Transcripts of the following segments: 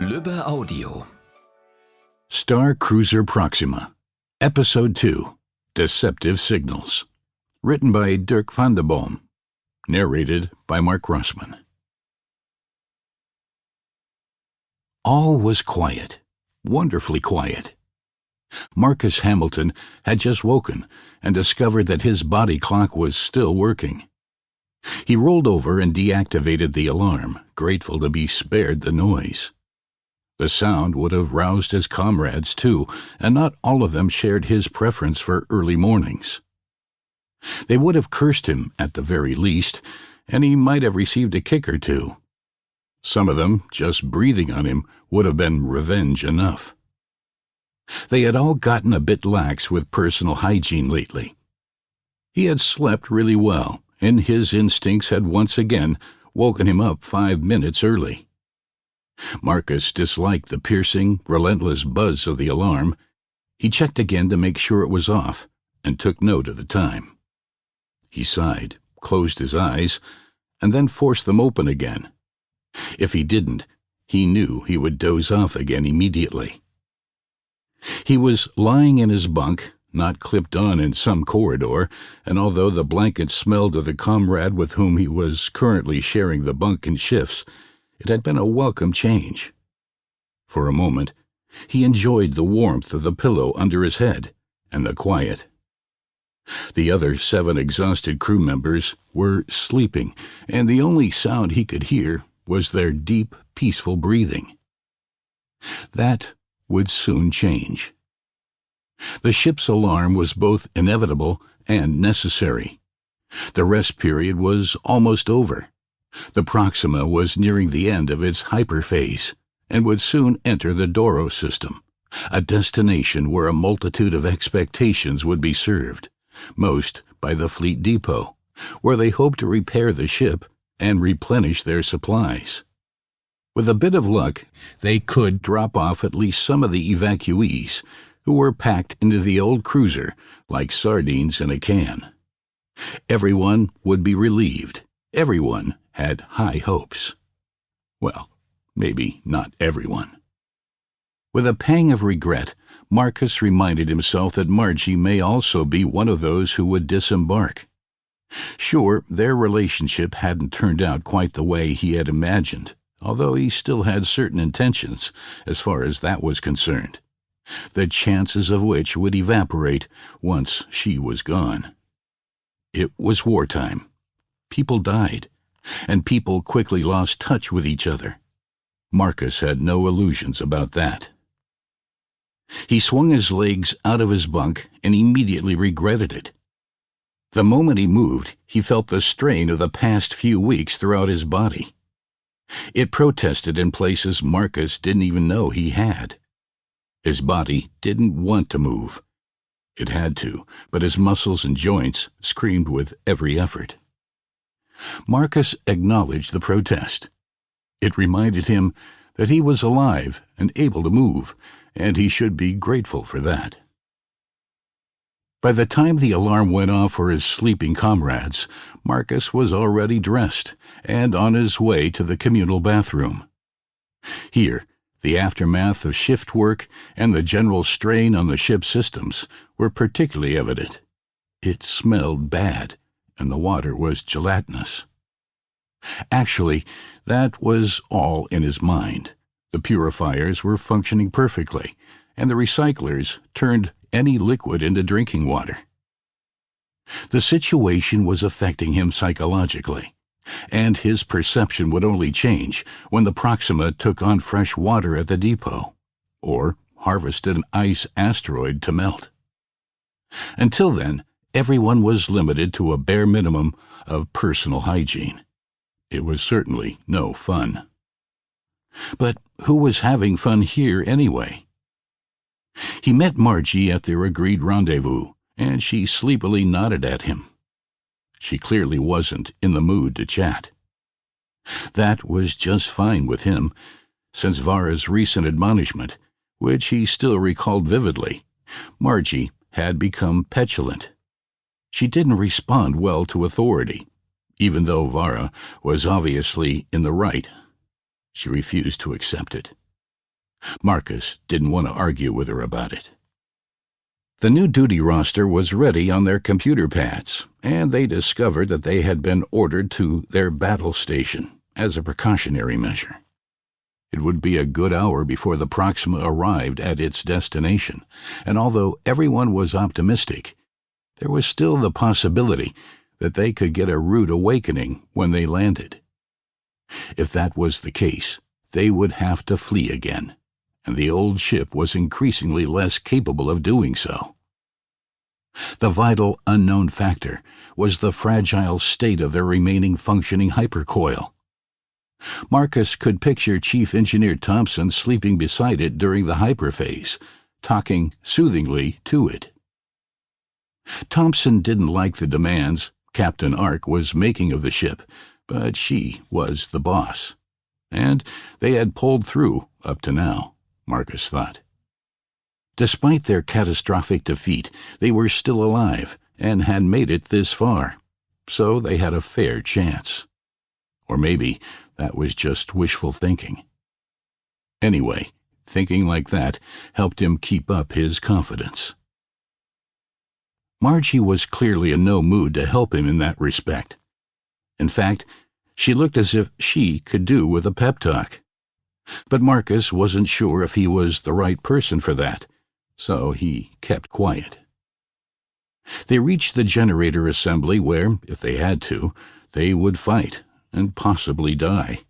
Lübbe Audio. Star Cruiser Proxima, Episode 2, Deceptive Signals. Written by Dirk van de Boom. Narrated by Mark Rossman. All was quiet, wonderfully quiet. Marcus Hamilton had just woken and discovered that his body clock was still working. He rolled over and deactivated the alarm, grateful to be spared the noise. The sound would have roused his comrades, too, and not all of them shared his preference for early mornings. They would have cursed him, at the very least, and he might have received a kick or two. Some of them, just breathing on him, would have been revenge enough. They had all gotten a bit lax with personal hygiene lately. He had slept really well, and his instincts had once again woken him up 5 minutes early. Marcus disliked the piercing, relentless buzz of the alarm. He checked again to make sure it was off, and took note of the time. He sighed, closed his eyes, and then forced them open again. If he didn't, he knew he would doze off again immediately. He was lying in his bunk, not clipped on in some corridor, and although the blanket smelled of the comrade with whom he was currently sharing the bunk in shifts, it had been a welcome change. For a moment, he enjoyed the warmth of the pillow under his head and the quiet. The other 7 exhausted crew members were sleeping, and the only sound he could hear was their deep, peaceful breathing. That would soon change. The ship's alarm was both inevitable and necessary. The rest period was almost over. The Proxima was nearing the end of its hyperphase and would soon enter the Doro system, a destination where a multitude of expectations would be served, most by the fleet depot, where they hoped to repair the ship and replenish their supplies. With a bit of luck, they could drop off at least some of the evacuees, who were packed into the old cruiser like sardines in a can. Everyone would be relieved. Everyone had high hopes. Well, maybe not everyone. With a pang of regret, Marcus reminded himself that Margie may also be one of those who would disembark. Sure, their relationship hadn't turned out quite the way he had imagined, although he still had certain intentions as far as that was concerned, the chances of which would evaporate once she was gone. It was wartime. People died, and people quickly lost touch with each other. Marcus had no illusions about that. He swung his legs out of his bunk and immediately regretted it. The moment he moved, he felt the strain of the past few weeks throughout his body. It protested in places Marcus didn't even know he had. His body didn't want to move. It had to, but his muscles and joints screamed with every effort. Marcus acknowledged the protest. It reminded him that he was alive and able to move, and he should be grateful for that. By the time the alarm went off for his sleeping comrades, Marcus was already dressed and on his way to the communal bathroom. Here, the aftermath of shift work and the general strain on the ship's systems were particularly evident. It smelled bad, and the water was gelatinous. Actually, that was all in his mind. The purifiers were functioning perfectly, and the recyclers turned any liquid into drinking water. The situation was affecting him psychologically, and his perception would only change when the Proxima took on fresh water at the depot, or harvested an ice asteroid to melt. Until then, everyone was limited to a bare minimum of personal hygiene. It was certainly no fun. But who was having fun here anyway? He met Margie at their agreed rendezvous, and she sleepily nodded at him. She clearly wasn't in the mood to chat. That was just fine with him, since Vara's recent admonishment, which he still recalled vividly, Margie had become petulant. She didn't respond well to authority, even though Vara was obviously in the right. She refused to accept it. Marcus didn't want to argue with her about it. The new duty roster was ready on their computer pads, and they discovered that they had been ordered to their battle station as a precautionary measure. It would be a good hour before the Proxima arrived at its destination, and although everyone was optimistic, there was still the possibility that they could get a rude awakening when they landed. If that was the case, they would have to flee again, and the old ship was increasingly less capable of doing so. The vital unknown factor was the fragile state of their remaining functioning hypercoil. Marcus could picture Chief Engineer Thompson sleeping beside it during the hyperphase, talking soothingly to it. Thompson didn't like the demands Captain Ark was making of the ship, but she was the boss, and they had pulled through up to now, Marcus thought. Despite their catastrophic defeat, they were still alive and had made it this far, so they had a fair chance. Or maybe that was just wishful thinking. Anyway, thinking like that helped him keep up his confidence. Margie was clearly in no mood to help him in that respect. In fact, she looked as if she could do with a pep talk. But Marcus wasn't sure if he was the right person for that, so he kept quiet. They reached the generator assembly where, if they had to, they would fight and possibly die.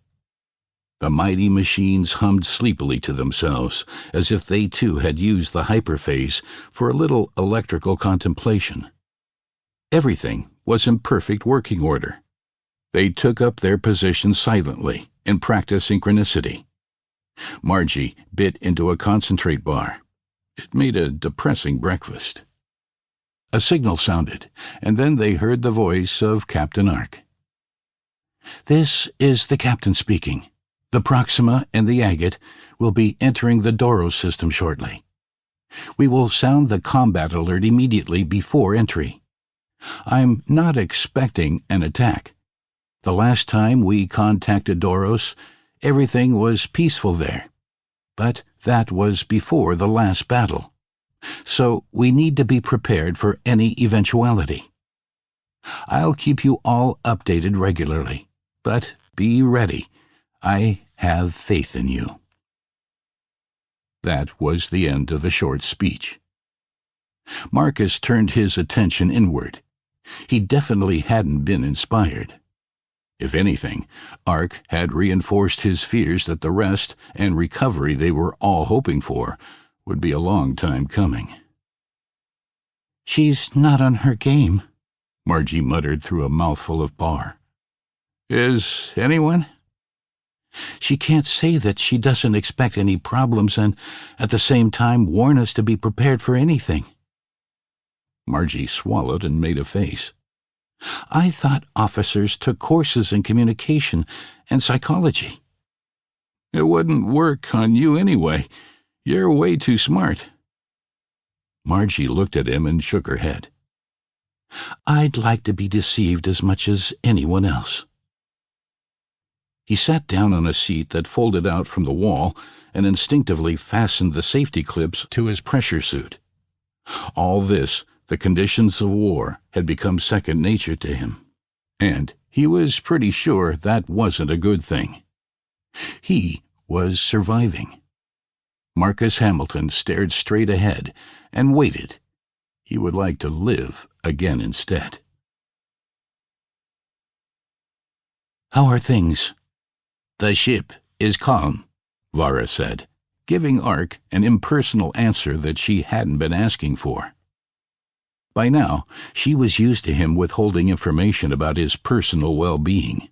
The mighty machines hummed sleepily to themselves, as if they too had used the hyperphase for a little electrical contemplation. Everything was in perfect working order. They took up their positions silently and practiced synchronicity. Margie bit into a concentrate bar. It made a depressing breakfast. A signal sounded, and then they heard the voice of Captain Ark. "This is the captain speaking. The Proxima and the Agate will be entering the Doros system shortly. We will sound the combat alert immediately before entry. I'm not expecting an attack. The last time we contacted Doros, everything was peaceful there. But that was before the last battle. So we need to be prepared for any eventuality. I'll keep you all updated regularly, but be ready. I have faith in you." That was the end of the short speech. Marcus turned his attention inward. He definitely hadn't been inspired. If anything, Ark had reinforced his fears that the rest and recovery they were all hoping for would be a long time coming. "She's not on her game," Margie muttered through a mouthful of bar. "Is anyone?" "She can't say that she doesn't expect any problems and, at the same time, warn us to be prepared for anything." Margie swallowed and made a face. "I thought officers took courses in communication and psychology." "It wouldn't work on you anyway. You're way too smart." Margie looked at him and shook her head. "I'd like to be deceived as much as anyone else." He sat down on a seat that folded out from the wall and instinctively fastened the safety clips to his pressure suit. All this, the conditions of war, had become second nature to him, and he was pretty sure that wasn't a good thing. He was surviving. Marcus Hamilton stared straight ahead and waited. He would like to live again instead. "How are things?" "The ship is calm," Vara said, giving Ark an impersonal answer that she hadn't been asking for. By now, she was used to him withholding information about his personal well-being.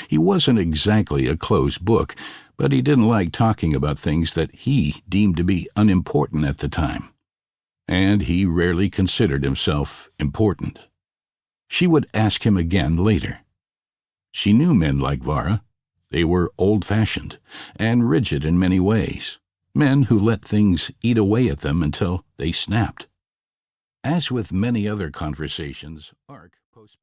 He wasn't exactly a closed book, but he didn't like talking about things that he deemed to be unimportant at the time. And he rarely considered himself important. She would ask him again later. She knew men like Vara. They were old-fashioned and rigid in many ways, men who let things eat away at them until they snapped. As with many other conversations, Ark postponed.